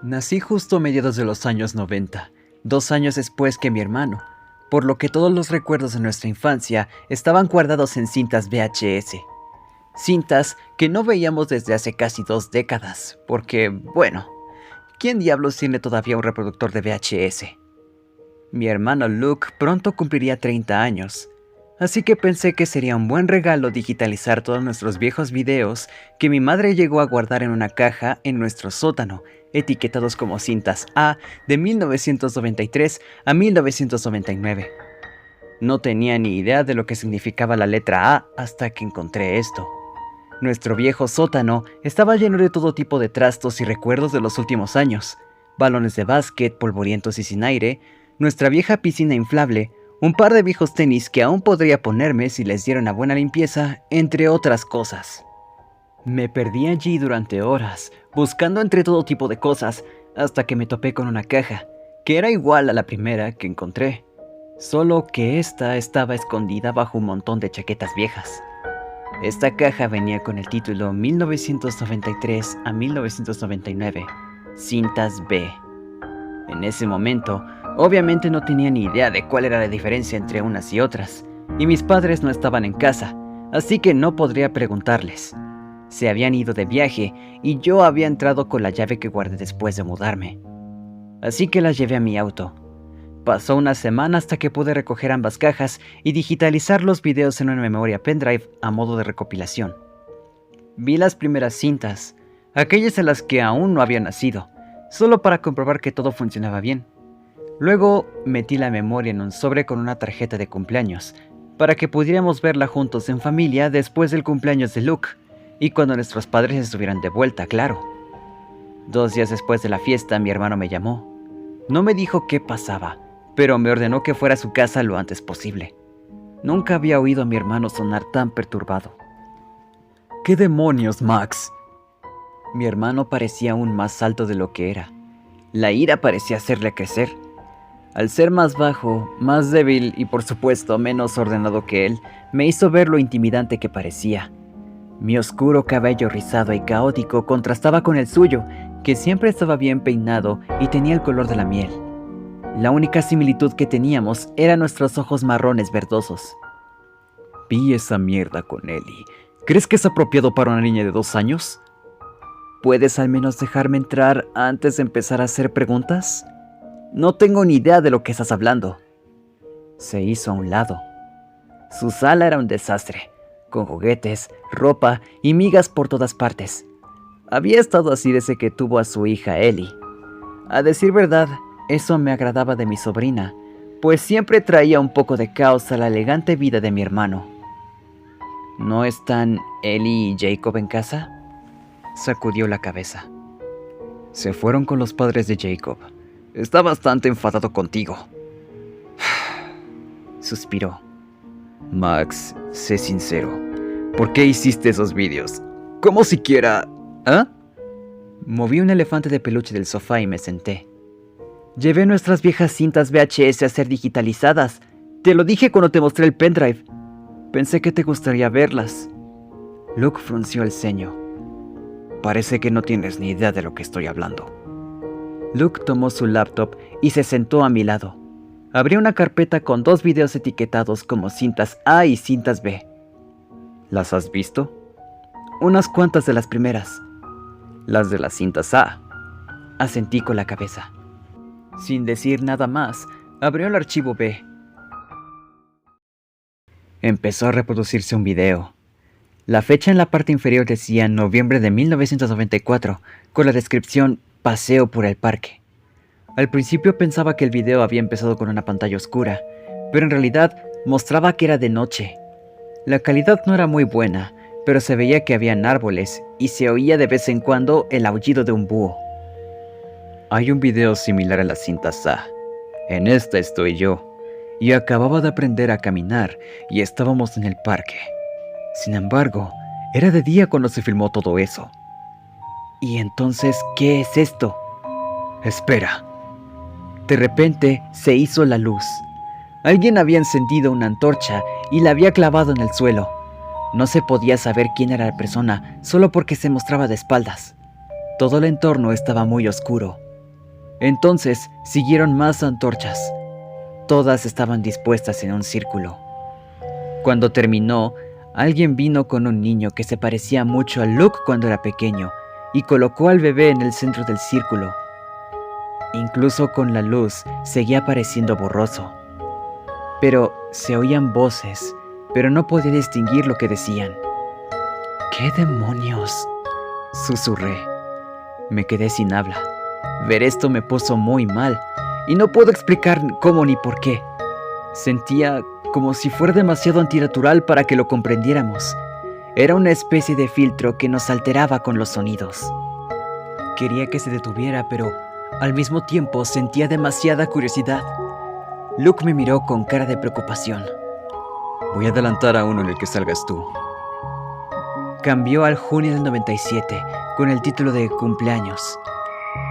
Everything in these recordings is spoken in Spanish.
Nací justo a mediados de los años 90, 2 años después que mi hermano, por lo que todos los recuerdos de nuestra infancia estaban guardados en cintas VHS. Cintas que no veíamos desde hace casi 2 décadas, porque, bueno, ¿quién diablos tiene todavía un reproductor de VHS? Mi hermano Luke pronto cumpliría 30 años, así que pensé que sería un buen regalo digitalizar todos nuestros viejos videos que mi madre llegó a guardar en una caja en nuestro sótano, etiquetados como cintas A de 1993 a 1999. No tenía ni idea de lo que significaba la letra A hasta que encontré esto. Nuestro viejo sótano estaba lleno de todo tipo de trastos y recuerdos de los últimos años, balones de básquet polvorientos y sin aire, nuestra vieja piscina inflable, un par de viejos tenis que aún podría ponerme si les diera una buena limpieza, entre otras cosas. Me perdí allí durante horas, buscando entre todo tipo de cosas, hasta que me topé con una caja, que era igual a la primera que encontré, solo que esta estaba escondida bajo un montón de chaquetas viejas. Esta caja venía con el título 1993 a 1999, cintas B. En ese momento, obviamente no tenía ni idea de cuál era la diferencia entre unas y otras, y mis padres no estaban en casa, así que no podría preguntarles. Se habían ido de viaje y yo había entrado con la llave que guardé después de mudarme. Así que las llevé a mi auto. Pasó una semana hasta que pude recoger ambas cajas y digitalizar los videos en una memoria pendrive a modo de recopilación. Vi las primeras cintas, aquellas en las que aún no había nacido, solo para comprobar que todo funcionaba bien. Luego metí la memoria en un sobre con una tarjeta de cumpleaños, para que pudiéramos verla juntos en familia después del cumpleaños de Luke, y cuando nuestros padres estuvieran de vuelta, claro. 2 días después de la fiesta, mi hermano me llamó. No me dijo qué pasaba, pero me ordenó que fuera a su casa lo antes posible. Nunca había oído a mi hermano sonar tan perturbado. ¿Qué demonios, Max? Mi hermano parecía aún más alto de lo que era. La ira parecía hacerle crecer. Al ser más bajo, más débil y por supuesto menos ordenado que él, me hizo ver lo intimidante que parecía. Mi oscuro cabello rizado y caótico contrastaba con el suyo, que siempre estaba bien peinado y tenía el color de la miel. La única similitud que teníamos eran nuestros ojos marrones verdosos. Vi esa mierda con Ellie. ¿Crees que es apropiado para una niña de 2 años? ¿Puedes al menos dejarme entrar antes de empezar a hacer preguntas? No tengo ni idea de lo que estás hablando. Se hizo a un lado. Su sala era un desastre, con juguetes, ropa y migas por todas partes. Había estado así desde que tuvo a su hija Ellie. A decir verdad, eso me agradaba de mi sobrina, pues siempre traía un poco de caos a la elegante vida de mi hermano. ¿No están Ellie y Jacob en casa? Sacudió la cabeza. Se fueron con los padres de Jacob. Está bastante enfadado contigo. Suspiró. Max, sé sincero. ¿Por qué hiciste esos vídeos? ¿Cómo siquiera...? ¿Ah? Moví un elefante de peluche del sofá y me senté. Llevé nuestras viejas cintas VHS a ser digitalizadas. Te lo dije cuando te mostré el pendrive. Pensé que te gustaría verlas. Luke frunció el ceño. Parece que no tienes ni idea de lo que estoy hablando. Luke tomó su laptop y se sentó a mi lado. Abrió una carpeta con 2 videos etiquetados como cintas A y cintas B. ¿Las has visto? Unas cuantas de las primeras. Las de las cintas A. Asentí con la cabeza. Sin decir nada más, abrió el archivo B. Empezó a reproducirse un video. La fecha en la parte inferior decía noviembre de 1994, con la descripción Paseo por el parque. Al principio pensaba que el video había empezado con una pantalla oscura, pero en realidad mostraba que era de noche. La calidad no era muy buena, pero se veía que habían árboles y se oía de vez en cuando el aullido de un búho. Hay un video similar a las cintas A. En esta estoy yo, y acababa de aprender a caminar y estábamos en el parque. Sin embargo, era de día cuando se filmó todo eso. ¿Y entonces qué es esto? Espera. De repente se hizo la luz. Alguien había encendido una antorcha y la había clavado en el suelo. No se podía saber quién era la persona solo porque se mostraba de espaldas. Todo el entorno estaba muy oscuro. Entonces siguieron más antorchas. Todas estaban dispuestas en un círculo. Cuando terminó, alguien vino con un niño que se parecía mucho a Luke cuando era pequeño y colocó al bebé en el centro del círculo. Incluso con la luz seguía pareciendo borroso. Pero se oían voces, pero no podía distinguir lo que decían. ¿Qué demonios?, susurré. Me quedé sin habla. Ver esto me puso muy mal, y no puedo explicar cómo ni por qué. Sentía como si fuera demasiado antinatural para que lo comprendiéramos. Era una especie de filtro que nos alteraba con los sonidos. Quería que se detuviera, pero al mismo tiempo sentía demasiada curiosidad. Luke me miró con cara de preocupación. Voy a adelantar a uno en el que salgas tú. Cambió al junio del 97 con el título de cumpleaños.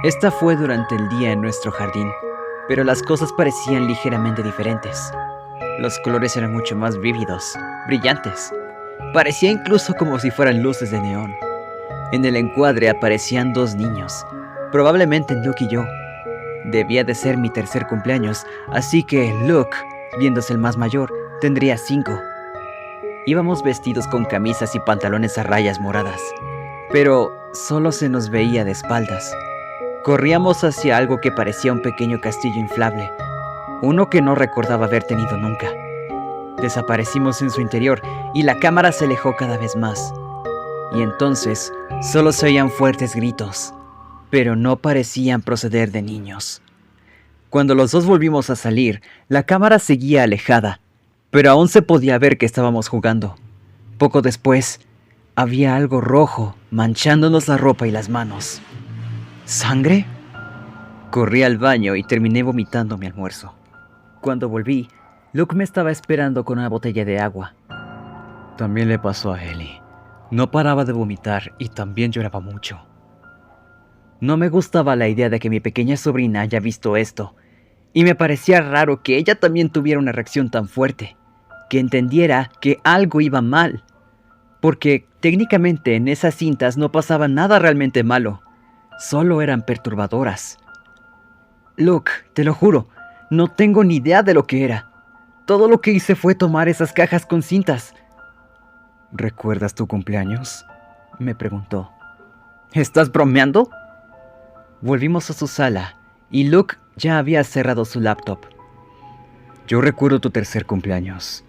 Esta fue durante el día en nuestro jardín, pero las cosas parecían ligeramente diferentes. Los colores eran mucho más vívidos, brillantes. Parecía incluso como si fueran luces de neón. En el encuadre aparecían 2 niños, probablemente Luke y yo. Debía de ser mi tercer cumpleaños, así que Luke, viéndose el más mayor, tendría 5. Íbamos vestidos con camisas y pantalones a rayas moradas, pero solo se nos veía de espaldas. Corríamos hacia algo que parecía un pequeño castillo inflable, uno que no recordaba haber tenido nunca. Desaparecimos en su interior y la cámara se alejó cada vez más. Y entonces solo se oían fuertes gritos, pero no parecían proceder de niños. Cuando los 2 volvimos a salir, la cámara seguía alejada, pero aún se podía ver que estábamos jugando. Poco después, había algo rojo manchándonos la ropa y las manos. ¿Sangre? Corrí al baño y terminé vomitando mi almuerzo. Cuando volví, Luke me estaba esperando con una botella de agua. También le pasó a Ellie. No paraba de vomitar y también lloraba mucho. No me gustaba la idea de que mi pequeña sobrina haya visto esto, y me parecía raro que ella también tuviera una reacción tan fuerte, que entendiera que algo iba mal, porque técnicamente en esas cintas no pasaba nada realmente malo, solo eran perturbadoras. Luke, te lo juro, no tengo ni idea de lo que era. Todo lo que hice fue tomar esas cajas con cintas. ¿Recuerdas tu cumpleaños?, me preguntó. ¿Estás bromeando? Volvimos a su sala y Luke ya había cerrado su laptop. Yo recuerdo tu tercer cumpleaños.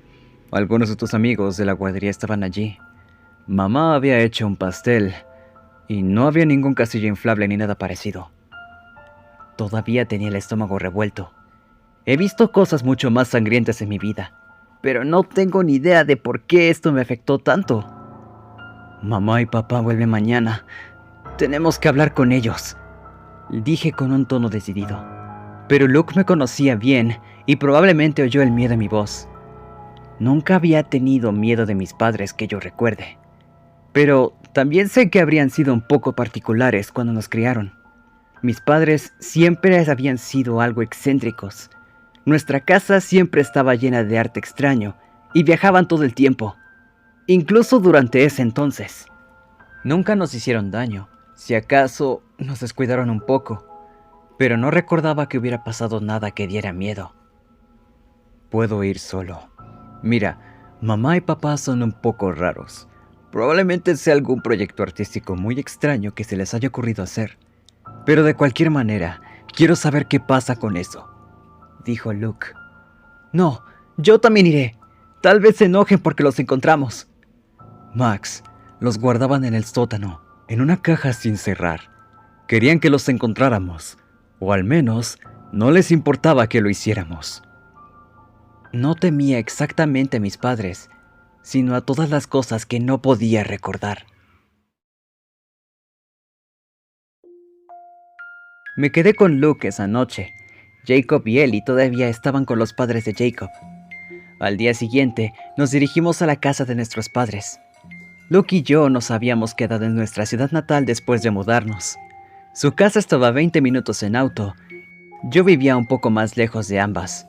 Algunos de tus amigos de la guardería estaban allí. Mamá había hecho un pastel y no había ningún castillo inflable ni nada parecido. Todavía tenía el estómago revuelto. He visto cosas mucho más sangrientas en mi vida, pero no tengo ni idea de por qué esto me afectó tanto. Mamá y papá vuelven mañana. Tenemos que hablar con ellos, dije con un tono decidido. Pero Luke me conocía bien y probablemente oyó el miedo en mi voz. Nunca había tenido miedo de mis padres que yo recuerde, pero también sé que habrían sido un poco particulares cuando nos criaron. Mis padres siempre habían sido algo excéntricos. Nuestra casa siempre estaba llena de arte extraño y viajaban todo el tiempo, incluso durante ese entonces. Nunca nos hicieron daño, si acaso nos descuidaron un poco, pero no recordaba que hubiera pasado nada que diera miedo. Puedo ir solo. Mira, mamá y papá son un poco raros. Probablemente sea algún proyecto artístico muy extraño que se les haya ocurrido hacer. Pero de cualquier manera, quiero saber qué pasa con eso, dijo Luke. No, yo también iré. Tal vez se enojen porque los encontramos. Max, los guardaban en el sótano, en una caja sin cerrar. Querían que los encontráramos, o al menos no les importaba que lo hiciéramos. No temía exactamente a mis padres, sino a todas las cosas que no podía recordar. Me quedé con Luke esa noche. Jacob y Ellie todavía estaban con los padres de Jacob. Al día siguiente, nos dirigimos a la casa de nuestros padres. Luke y yo nos habíamos quedado en nuestra ciudad natal después de mudarnos. Su casa estaba a 20 minutos en auto. Yo vivía un poco más lejos de ambas.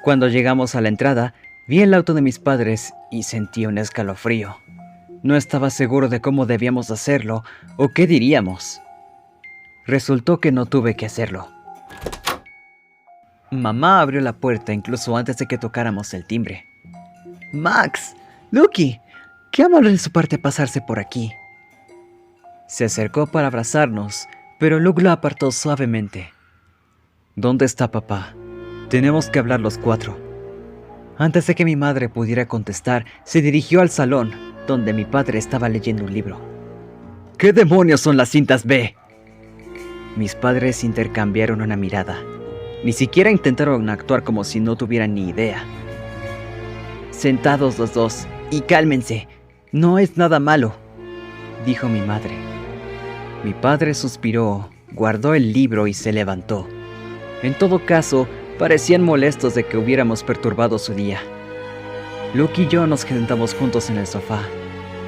Cuando llegamos a la entrada, vi el auto de mis padres y sentí un escalofrío. No estaba seguro de cómo debíamos hacerlo o qué diríamos. Resultó que no tuve que hacerlo. Mamá abrió la puerta incluso antes de que tocáramos el timbre. ¡Max! ¡Lucky! ¡Qué amable de su parte pasarse por aquí! Se acercó para abrazarnos, pero Luke lo apartó suavemente. ¿Dónde está papá? Tenemos que hablar los cuatro. Antes de que mi madre pudiera contestar, se dirigió al salón, donde mi padre estaba leyendo un libro. ¿Qué demonios son las cintas B? Mis padres intercambiaron una mirada. Ni siquiera intentaron actuar como si no tuvieran ni idea. Sentados los dos, y cálmense, no es nada malo, dijo mi madre. Mi padre suspiró, guardó el libro y se levantó. En todo caso, parecían molestos de que hubiéramos perturbado su día. Luke y yo nos sentamos juntos en el sofá.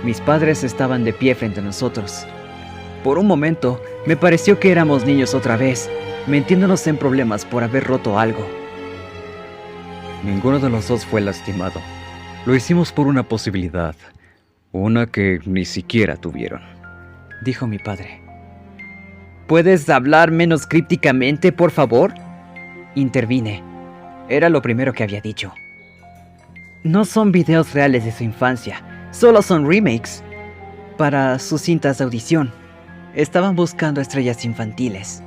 Mis padres estaban de pie frente a nosotros. Por un momento, me pareció que éramos niños otra vez, metiéndonos en problemas por haber roto algo. Ninguno de los dos fue lastimado. Lo hicimos por una posibilidad, una que ni siquiera tuvieron, dijo mi padre. ¿Puedes hablar menos crípticamente, por favor? Intervine. Era lo primero que había dicho. No son videos reales de su infancia, solo son remakes. Para sus cintas de audición, estaban buscando estrellas infantiles.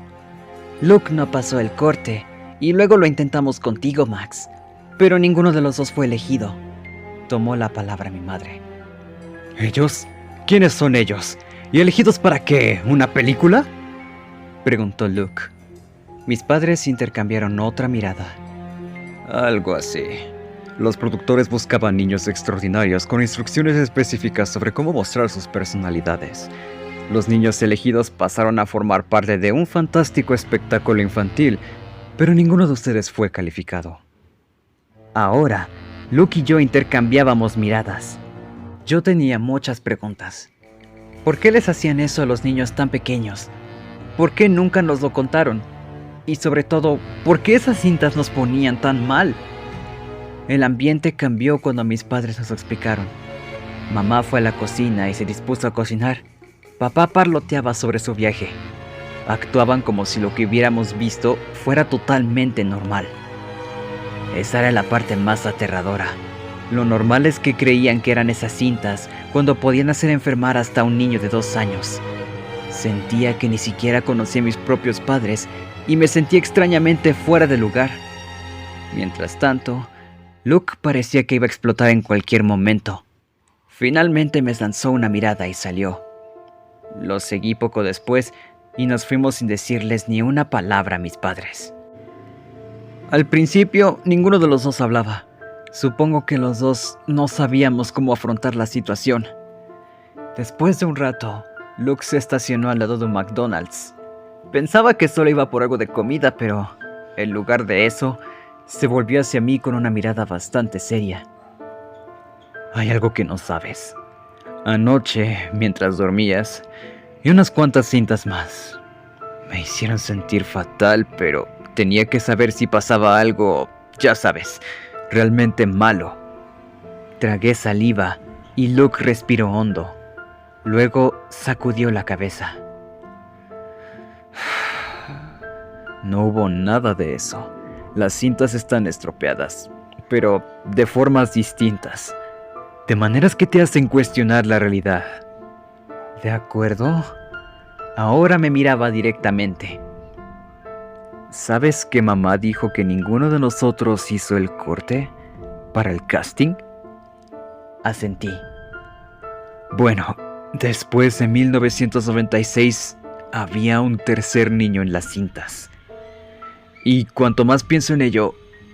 Luke no pasó el corte, y luego lo intentamos contigo, Max, pero ninguno de los dos fue elegido. Tomó la palabra mi madre. ¿Ellos? ¿Quiénes son ellos? ¿Y elegidos para qué? ¿Una película?, preguntó Luke. Mis padres intercambiaron otra mirada. Algo así. Los productores buscaban niños extraordinarios con instrucciones específicas sobre cómo mostrar sus personalidades. Los niños elegidos pasaron a formar parte de un fantástico espectáculo infantil, pero ninguno de ustedes fue calificado. Ahora, Luke y yo intercambiábamos miradas. Yo tenía muchas preguntas. ¿Por qué les hacían eso a los niños tan pequeños? ¿Por qué nunca nos lo contaron? Y sobre todo, ¿por qué esas cintas nos ponían tan mal? El ambiente cambió cuando mis padres nos explicaron. Mamá fue a la cocina y se dispuso a cocinar. Papá parloteaba sobre su viaje. Actuaban como si lo que hubiéramos visto fuera totalmente normal. Esa era la parte más aterradora. Lo normal es que creían que eran esas cintas cuando podían hacer enfermar hasta un niño de 2 años. Sentía que ni siquiera conocía a mis propios padres y me sentía extrañamente fuera de lugar. Mientras tanto, Luke parecía que iba a explotar en cualquier momento. Finalmente me lanzó una mirada y salió. Lo seguí poco después y nos fuimos sin decirles ni una palabra a mis padres. Al principio, ninguno de los dos hablaba. Supongo que los dos no sabíamos cómo afrontar la situación. Después de un rato, Luke se estacionó al lado de un McDonald's. Pensaba que solo iba por algo de comida, pero en lugar de eso, se volvió hacia mí con una mirada bastante seria. Hay algo que no sabes. Anoche, mientras dormías, y unas cuantas cintas más, me hicieron sentir fatal, pero tenía que saber si pasaba algo, ya sabes, realmente malo. Tragué saliva y Luke respiró hondo. Luego sacudió la cabeza. No hubo nada de eso. Las cintas están estropeadas, pero de formas distintas, de maneras que te hacen cuestionar la realidad. ¿De acuerdo? Ahora me miraba directamente. ¿Sabes que mamá dijo que ninguno de nosotros hizo el corte para el casting? Asentí. Bueno, después de 1996 había un tercer niño en las cintas. Y cuanto más pienso en ello,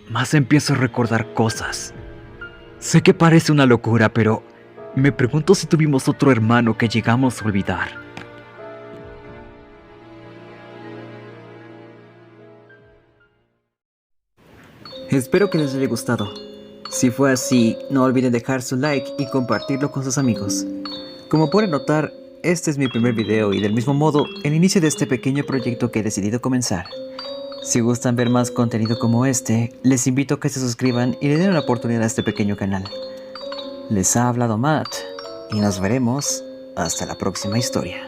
más empiezo a recordar cosas. Sé que parece una locura, pero me pregunto si tuvimos otro hermano que llegamos a olvidar. Espero que les haya gustado. Si fue así, no olviden dejar su like y compartirlo con sus amigos. Como pueden notar, este es mi primer video y del mismo modo, el inicio de este pequeño proyecto que he decidido comenzar. Si gustan ver más contenido como este, les invito a que se suscriban y le den una oportunidad a este pequeño canal. Les ha hablado Matt y nos veremos hasta la próxima historia.